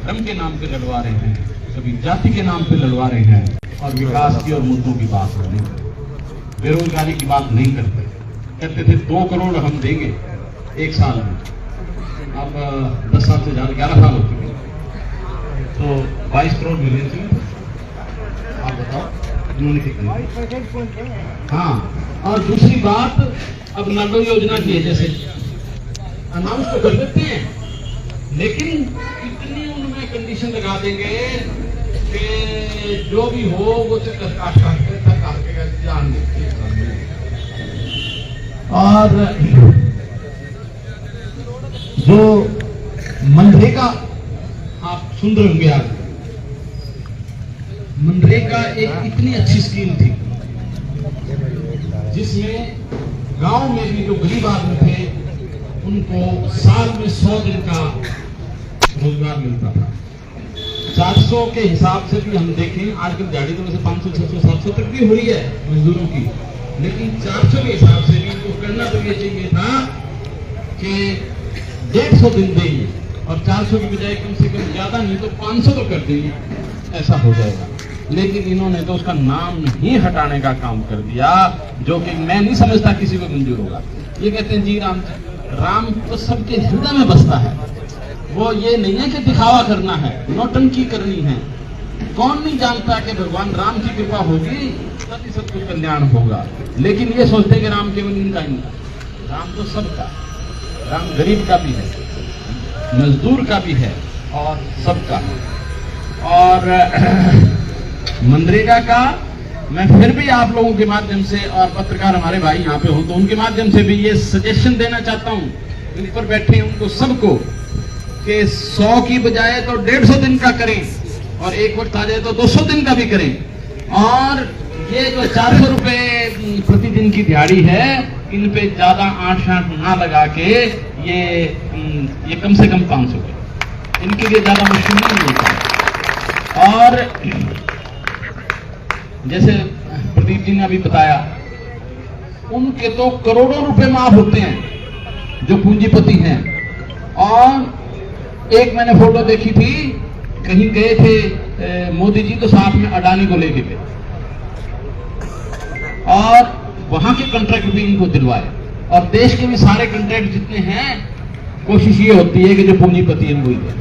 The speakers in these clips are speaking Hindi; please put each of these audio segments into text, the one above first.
धर्म के नाम पे लड़वा रहे हैं, कभी जाति के नाम पे लड़वा रहे हैं, और विकास की और मुद्दों की बात नहीं करते, बेरोजगारी की बात नहीं करते। कहते थे 2 करोड़ हम देंगे 1 साल में, अब 10 साल से ज्यादा 11 साल हो चुके हैं, तो 22 करोड़ मिलने चाहिए। आप बताओ उन्होंने कितने? हाँ, और दूसरी बात, अब नगो योजना की है, जैसे अनाउंस तो कर देते हैं, लेकिन इतनी उनमें कंडीशन लगा देंगे कि जो भी हो वो जान देते। और जो मनरेगा आप सुन रहे होंगे, आज मनरेगा एक इतनी अच्छी स्कीम थी जिसमें गांव में भी जो गरीब आदमी थे उनको साल में 100 दिन का रोजगार मिलता था। 400 के हिसाब से भी हम देखें, आजकल दिहाड़ी तो वैसे 500, 600, 700 तक भी हो रही है मजदूरों की, लेकिन 400 के हिसाब से भी इनको करना तो ये चाहिए था कि 150 दिन देंगे, और 400 की बजाय कम से कम ज्यादा नहीं तो 500 तो कर देंगे, ऐसा हो जाएगा। लेकिन इन्होंने तो उसका नाम ही हटाने का काम कर दिया, जो कि मैं नहीं समझता किसी को मंजूर होगा। ये कहते हैं जी राम तो सबके हृदय में बसता है, वो ये नहीं है कि दिखावा करना है, नौटंकी करनी है। कौन नहीं जानता कि भगवान राम की कृपा होगी तभी सब कुछ कल्याण होगा, लेकिन ये सोचते हैं कि राम केवल इनका ही, राम तो सबका, राम गरीब का भी है, मजदूर का भी है, और सबका। और मनरेगा का मैं फिर भी आप लोगों के माध्यम से, और पत्रकार हमारे भाई यहाँ पे हो तो उनके माध्यम से भी ये सजेशन देना चाहता हूँ इन पर बैठे उनको सबको, कि 100 की बजाय तो 150 दिन का करें, और एक वक्त आ जाए तो 200 दिन का भी करें। और ये जो 400 रुपए प्रतिदिन की दिहाड़ी है, इन पे ज्यादा 8-8 ना लगा के ये कम से कम 500 इनके लिए ज्यादा मुश्किल नहीं होता। और जैसे प्रदीप जी ने अभी बताया, उनके तो करोड़ों रुपए माफ होते हैं जो पूंजीपति हैं। और एक मैंने फोटो देखी थी, कहीं गए थे मोदी जी तो साथ में अडानी को लेके गए, और वहां के कॉन्ट्रैक्ट भी इनको दिलवाए, और देश के भी सारे कॉन्ट्रैक्ट जितने हैं कोशिश ये होती है कि जो पूंजीपति है वही दे।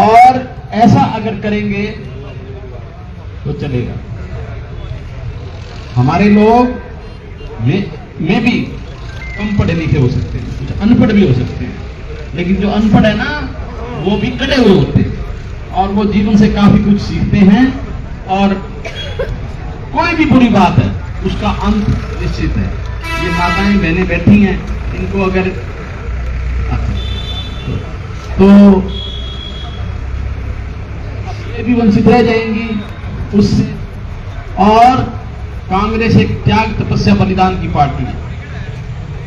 और ऐसा अगर करेंगे तो चलेगा। हमारे लोग में भी कम पढ़े लिखे हो सकते हैं, कुछ अनपढ़ भी हो सकते हैं, लेकिन जो अनपढ़ है ना वो भी कटे हुए होते हैं, और वो जीवन से काफी कुछ सीखते हैं, और कोई भी बुरी बात है उसका अंत निश्चित है। ये माताएं बहनें बैठी हैं, इनको अगर तो ये भी वंचित रह जाएंगी उससे। और कांग्रेस एक त्याग तपस्या बलिदान की पार्टी है।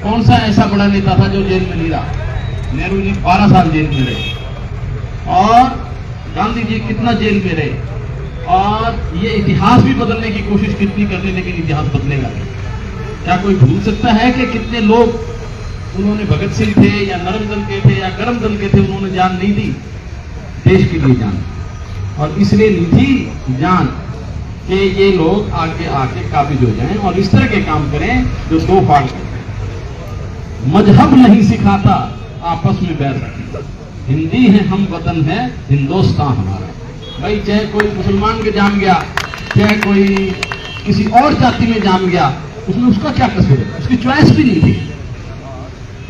कौन सा ऐसा बड़ा नेता था जो जेल में नहीं रहा? नेहरू जी 12 साल जेल में रहे, और गांधी जी कितना जेल में रहे, और ये इतिहास भी बदलने की कोशिश कितनी करने, लेकिन इतिहास बदलेगा नहीं। क्या कोई भूल सकता है कि कितने लोग उन्होंने, भगत सिंह थे या नरम दल के थे या गरम दल के थे, उन्होंने जान नहीं दी देश के लिए जान, और इसलिए नहीं थी जान कि ये लोग आगे आके काबिज हो जाएं और इस तरह के काम करें जो दो फाड़ करें। मजहब नहीं सिखाता आपस में बैर रखें, हिंदी है हम वतन है हिंदुस्तान हमारा। भाई चाहे कोई मुसलमान के जाम गया, चाहे कोई किसी और जाति में जाम गया, उसमें उसका क्या कसूर है? उसकी चॉइस भी नहीं थी,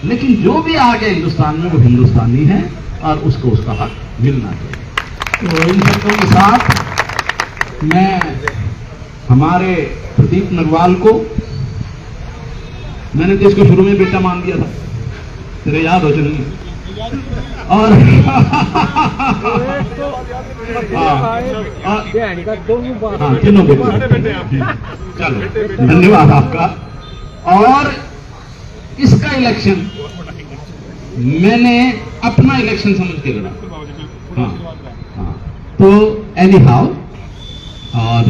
लेकिन जो भी आ गया हिंदुस्तान में वो हिंदुस्तानी है और उसको उसका हक मिलना चाहिए। तो इन शब्दों के साथ मैं हमारे प्रदीप नरवाल को, मैंने तो इसको शुरू में बेटा मान दिया था, तेरे याद हो चलेंगे, और तीनों बेटे, चलो धन्यवाद आपका। और इसका इलेक्शन मैंने अपना इलेक्शन समझ के लड़ा। हाँ, तो एनी हाउ, और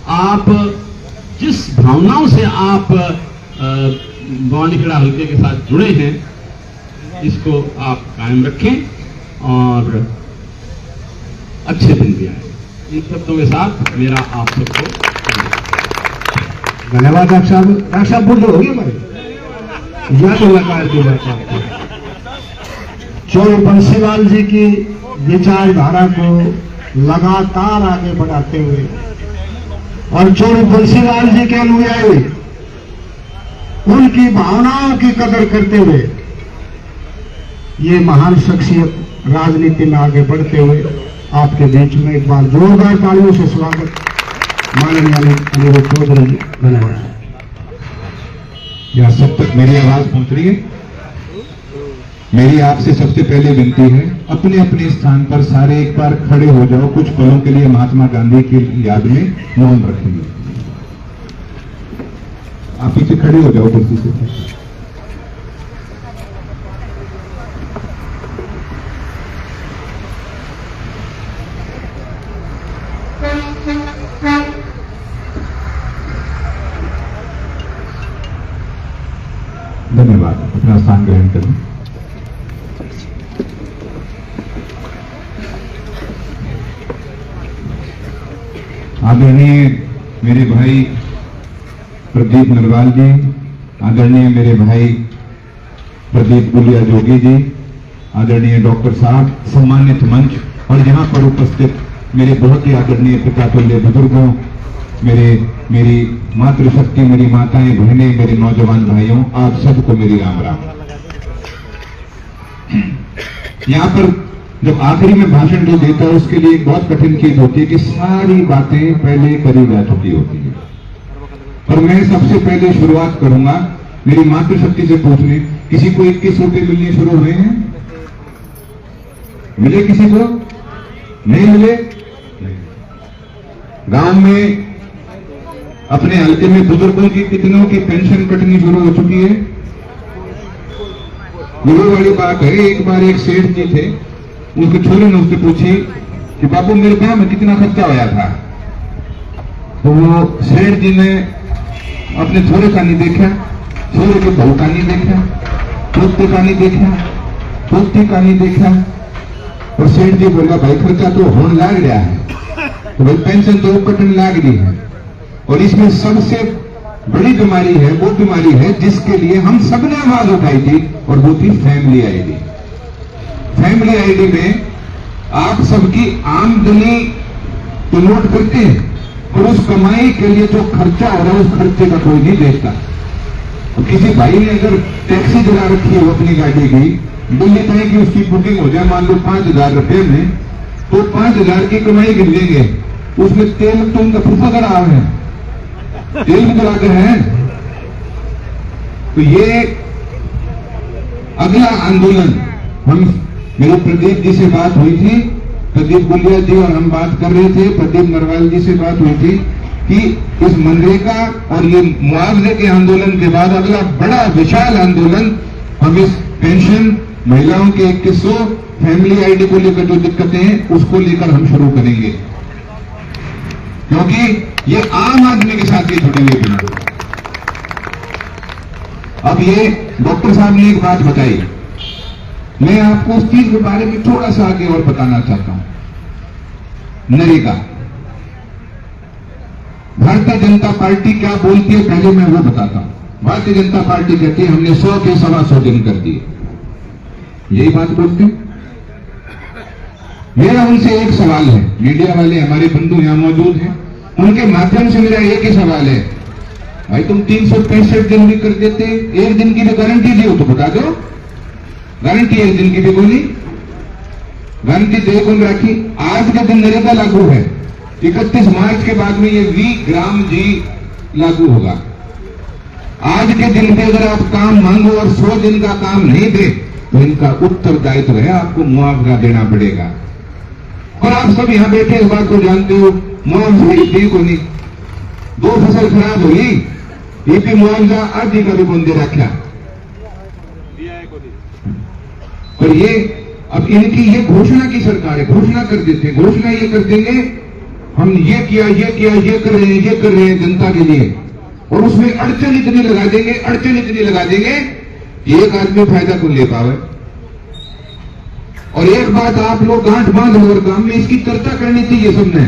आप जिस भावनाओं से आप बॉन्डीखेड़ा हल्के के साथ जुड़े हैं इसको आप कायम रखें और अच्छे दिन भी आए। इन शब्दों के साथ मेरा आप सबको धन्यवाद। डॉक्टर साहब बुढ़े हो गए हमारे या तो लगाए दो बात आपको। चौधरी बंसीलाल जी की विचारधारा को लगातार आगे बढ़ाते हुए और चौधरी बंसीलाल जी के अनुयायी उनकी भावनाओं की कदर करते हुए ये महान शख्सियत राजनीति में आगे बढ़ते हुए आपके बीच में एक बार जोरदार तालियों से स्वागत माननीय अनिरुद्ध चौधरी जी। धन्यवाद। यहाँ सब तक मेरी आवाज पहुंच रही है? मेरी आपसे सबसे पहले विनती है, अपने अपने स्थान पर सारे एक बार खड़े हो जाओ, कुछ पलों के लिए महात्मा गांधी की याद में मौन रखेंगे। आप पीछे खड़े हो जाओ कुर्सी से। धन्यवाद। अपना स्थान ग्रहण करें। आदरणीय मेरे भाई प्रदीप नरवाल जी, आदरणीय मेरे भाई प्रदीप गुलिया जोगी जी, आदरणीय डॉक्टर साहब, सम्मानित मंच और यहाँ पर उपस्थित मेरे बहुत ही आदरणीय पितातुल्य बुजुर्गों, मेरी मातृशक्ति, मेरी माताएं, बहनें, मेरे नौजवान भाइयों, आप सबको मेरी राम राम। यहाँ पर जब आखिरी में भाषण जो देता है उसके लिए एक बहुत कठिन चीज होती है कि सारी बातें पहले करी जा चुकी होती है। पर मैं सबसे पहले शुरुआत करूंगा मेरी मातृशक्ति से पूछने, किसी को 21 रुपए मिलने शुरू हुए हैं? मिले किसी को? नहीं मिले? गांव में अपने हल्के में बुजुर्गों की कितनों की पेंशन कटनी शुरू हो चुकी है? गुरु वाली बात है। एक बार एक सेठ जी थे, उनके छोरे ने उससे पूछी कि बाबू मेरे गांव में कितना खर्चा होया था? तो वो सेठ जी ने अपने छोरे का नहीं देखा, छोरे के बहू का नहीं देखा, पोते का नहीं देखा, पोते का नहीं देखा, और सेठ जी बोला भाई खर्चा तो होने लग रहा है, तो भाई पेंशन तो कटने लग रही है। और इसमें सबसे बड़ी बीमारी है, वो बीमारी है जिसके लिए हम सबने आवाज उठाई थी, और वो थी फैमिली आईडी। फैमिली आईडी में आप सबकी आमदनी तो नोट करते हैं, और उस कमाई के लिए जो खर्चा हो रहा है उस खर्चे का कोई नहीं देखता। और किसी भाई ने अगर टैक्सी चला रखी हो अपनी गाड़ी की, दिल्ली तक की उसकी बुकिंग हो जाए मान लो 5,000 रुपए में, तो 5,000 की कमाई गिन लेंगे, उसमें तेल तो उनका फूफा का रहा है, तेल भी चलाते हैं। तो ये अगला आंदोलन मेरे प्रदीप जी से बात हुई थी, प्रदीप गुलिया जी और हम बात कर रहे थे, प्रदीप नरवाल जी से बात हुई थी कि इस मनरेगा और ये मुआवजे के आंदोलन के बाद अगला बड़ा विशाल आंदोलन हम इस पेंशन, महिलाओं के 2100, फैमिली आईडी को लेकर जो दिक्कतें हैं उसको लेकर हम शुरू करेंगे, क्योंकि ये आम आदमी के साथ ही जुड़े हुए बिना। अब ये डॉक्टर साहब ने एक बात बताई, मैं आपको उस चीज के बारे में थोड़ा सा आगे और बताना चाहता हूं। नरेगा, भारतीय जनता पार्टी क्या बोलती है पहले मैं वो बताता हूं। भारतीय जनता पार्टी कहती है हमने 100 के 125 दिन कर दिए, यही बात बोलते हैं। मेरा उनसे एक सवाल है, मीडिया वाले हमारे बंधु यहां मौजूद हैं, उनके माध्यम से मेरा एक ही सवाल है, भाई तुम 365 दिन भी कर देते, एक दिन की भी गारंटी दी हो तो बता दो, गारंटी एक दिन की भी कोई नहीं, गारंटी दे कौन राखी? आज के दिन नरेगा लागू है, 31 मार्च के बाद में ये ग्राम जी लागू होगा। आज के दिन पे अगर आप काम मांगो और 100 दिन का काम नहीं दे तो इनका उत्तरदायित्व है, आपको मुआवजा देना पड़ेगा। और आप सब यहां बैठे इस बात को जानते हो, मुआवजा दी को नहीं, 2 फसल खराब हुई, ये भी मुआवजा आदि का भी कौन दे रखा। और ये अब इनकी ये घोषणा की सरकार है, घोषणा कर देते हैं, घोषणा ये कर देंगे हम ये किया, ये किया, ये कर रहे हैं, ये कर रहे हैं जनता के लिए, और उसमें अड़चन इतनी लगा देंगे, अड़चन इतनी लगा देंगे, एक आदमी फायदा को ले पावे, और एक बात आप लोग गांठ बांध लो और गांव में इसकी चर्चा करनी चाहिए सबने।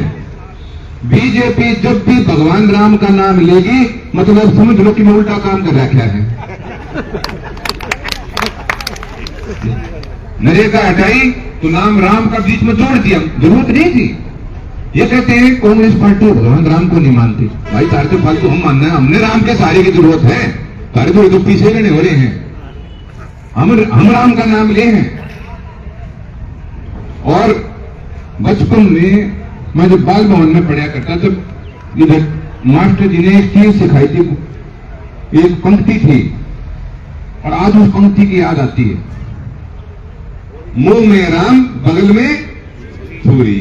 बीजेपी जब भी भगवान राम का नाम लेगी मतलब समझ लो कि मैं उल्टा काम कर रखा है। नरेगा हटाई तो नाम राम का बीच में जोड़ दिया, जरूरत नहीं थी। ये कहते हैं कांग्रेस पार्टी भगवान राम को नहीं मानती। भाई तार तो फालतू हम मानना है, हमने राम के सहारे की जरूरत है, तारे तो पीछे रहने वाले हैं, हम राम का नाम ले हैं। और बचपन में मैं जब बाल भवन में पढ़ा करता तब इधर मास्टर जी ने एक चीज सिखाई थी, एक पंक्ति थी और आज उस पंक्ति की याद आती है, मुंह में राम बगल में छुरी।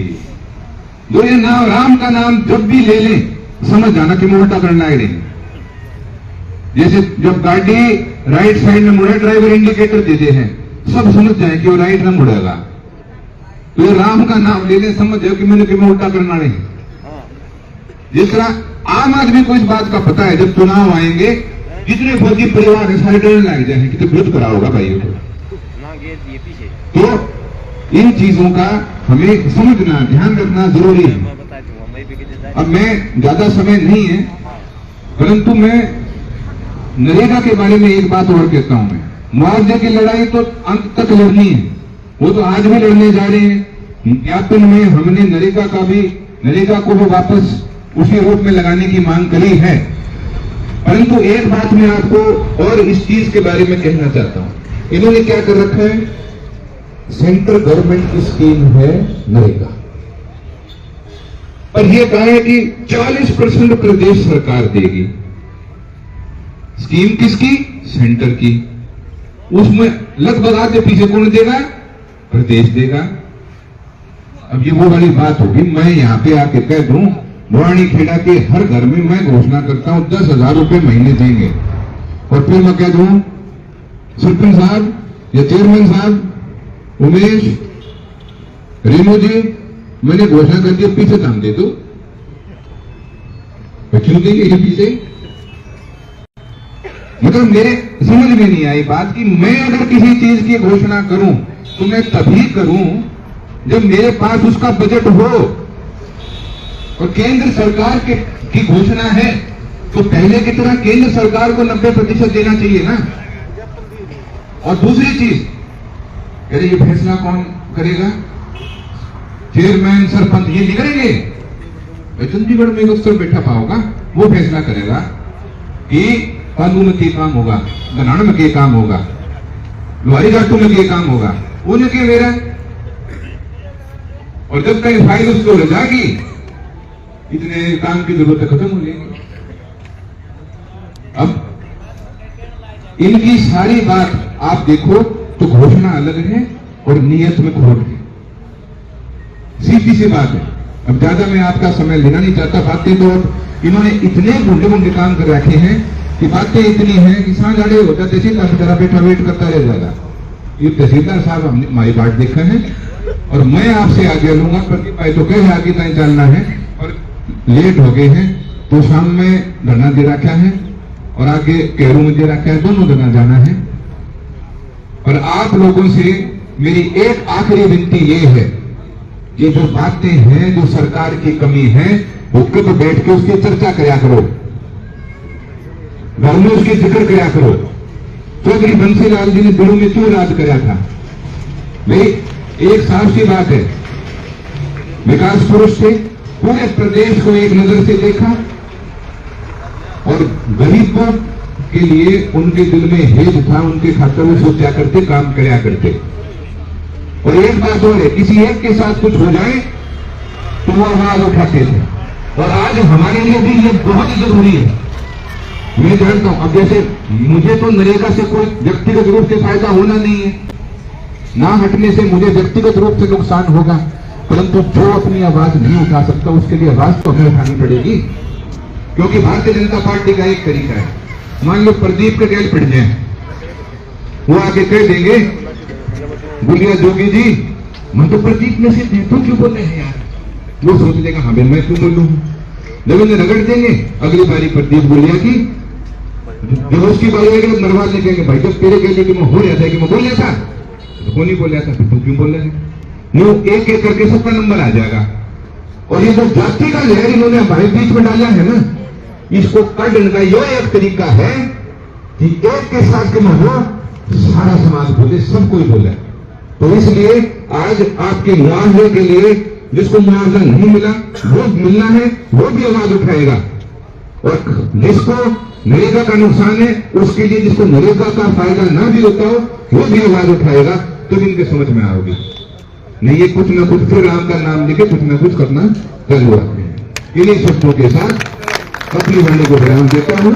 जो ये नाम राम का नाम जब भी ले लें समझ जाना कि मैं उल्टा करना है। जैसे जब गाड़ी राइट साइड में मुड़े ड्राइवर इंडिकेटर देते हैं, सब समझ जाए कि वो राइट में मुड़ेगा। तो ये राम का नाम ले लें समझ जाओ कि मैं उल्टा करना नहीं। जिस तरह आम आदमी को इस बात का पता है जब चुनाव आएंगे जितने फौजी परिवार है सारे डरने लग जाए कि तो विरोध करा होगा भाई को। तो इन चीजों का हमें समझना ध्यान रखना जरूरी है। अब मैं ज्यादा समय नहीं है परंतु मैं नरेगा के बारे में एक बात और कहता हूं। मैं मुआवजे की लड़ाई तो अंत तक लड़नी है, वो तो आज भी लड़ने जा रहे हैं। ज्ञापन में हमने नरेगा को भी वापस उसी रूप में लगाने की मांग करी है। परंतु एक बात मैं आपको और इस चीज के बारे में कहना चाहता हूं। इन्होंने क्या कर रखा है, सेंट्रल गवर्नमेंट की स्कीम है नरेगा, पर यह कहा है कि 40% प्रदेश सरकार देगी। स्कीम किसकी, सेंटर की। उसमें लगभग आधे पीछे कौन देगा, प्रदेश देगा। अब ये वो वाली बात होगी, मैं यहां पे आके कह दूं बुरानी खेड़ा के हर घर में मैं घोषणा करता हूं 10,000 रुपए महीने देंगे, और फिर मैं कह दूं सरपंच साहब या चेयरमैन साहब उमेश रेणु जी मैंने घोषणा कर दी पीछे दाम दे दो, क्यों देंगे ये पीछे। मतलब मेरे समझ में नहीं आई बात कि मैं अगर किसी चीज की घोषणा करूं तो मैं तभी करूं जब मेरे पास उसका बजट हो। और केंद्र सरकार की घोषणा है तो पहले की तरह केंद्र सरकार को 90% देना चाहिए ना। और दूसरी चीज, अरे ये फैसला कौन करेगा, चेयरमैन सरपंच ये नहीं करेंगे, चंडीगढ़ में अफसर बैठा पाओगा वो फैसला करेगा कि कानून में क्या काम होगा, बनाने में क्या काम होगा, लोहारी घाटों में क्या काम होगा, उन्हें क्या मेरा। और जब तक फाइल उसको हो जाएगी इतने काम की जरूरत खत्म हो जाएगी। अब इनकी सारी बात आप देखो तो घोषणा अलग है और नियत में खोट है, सीधी सी बात है। अब ज्यादा मैं आपका समय लेना नहीं चाहता। बातें तो इन्होंने इतने गुंडे गुंडे काम कर रखे हैं कि बातें इतनी हैं कि सांझ आड़े होता तहसीलदार बेचारा बैठा वेट करता रह जाएगा। ये तहसीलदार साहब हमने हमारी बात देखा है और मैं आपसे आगे लूंगा, प्रतिभाई तो कहे आगे तय चलना है और लेट हो गए हैं तो शाम में धरना दे रखा है और आगे कैरू में दे रखा है, दोनों जगह जाना है। और आप लोगों से मेरी एक आखिरी विनती ये है कि जो बातें हैं जो सरकार की कमी है वो कब बैठ के उसकी चर्चा कराया करो, घर में उसकी जिक्र कराया करो। चौधरी बंसीलाल जी ने दिलों में क्यों राज कराया था भाई, एक साफ सी बात है, विकास पुरुष थे, पूरे प्रदेश को एक नजर से देखा और गरीबों के लिए उनके दिल में हेज था, उनके खातिर वो सोचा करते, काम कराया करते। और एक बात और है, किसी एक के साथ कुछ हो जाए तो वो आवाज उठाते थे और आज हमारे लिए भी ये बहुत जरूरी है। मैं जानता हूं, अब जैसे मुझे तो नरेगा से कोई व्यक्तिगत रूप से फायदा होना नहीं है, ना हटने से मुझे व्यक्तिगत रूप से नुकसान होगा, परंतु जो अपनी आवाज नहीं उठा सकता उसके लिए आवाज तो हमें उठानी पड़ेगी। क्योंकि भारतीय जनता पार्टी का एक तरीका है, मान लो प्रदीप के गैल पड़ जाए, वो आके कह देंगे बोलिया जोगी जी मैं तो प्रदीप में से तुम क्यों बोल रहे हैं यार, वो सोच लेगा हाँ मैं क्यों बोलूं। जब इन्हें रगड़ देंगे अगली बारी प्रदीप बोलिया की, जब उसकी बारी आएगी नरवाल ने कहेंगे भाई जब तेरे कहने कि मैं हो रहा था कि मैं बोल रहा था, तो कौन नहीं बोला था, फिर तुम क्यों बोल रहे हैं? यूं एक एक करके सबका नंबर आ जाएगा। और ये जो जाति का लहर इन्होंने हमारे बीच में डाला है ना, इसको काटने का यो एक तरीका है कि एक के साथ के मानो सारा समाज बोले, सब कोई बोले। तो इसलिए आज आपके मुआवजे के लिए जिसको मुआवजा नहीं मिला वो मिलना है, वो भी आवाज उठाएगा। और जिसको नरेगा का नुकसान है उसके लिए, जिसको नरेगा का फायदा ना भी होता हो वो भी आवाज उठाएगा, तो इनके समझ में आओगी। नहीं ये कुछ ना कुछ फिर राम का नाम लेके कुछ ना कुछ करना चालू रखते हैं। इन्हीं शब्दों के साथ अपनी वाणी को विराम देता हूं।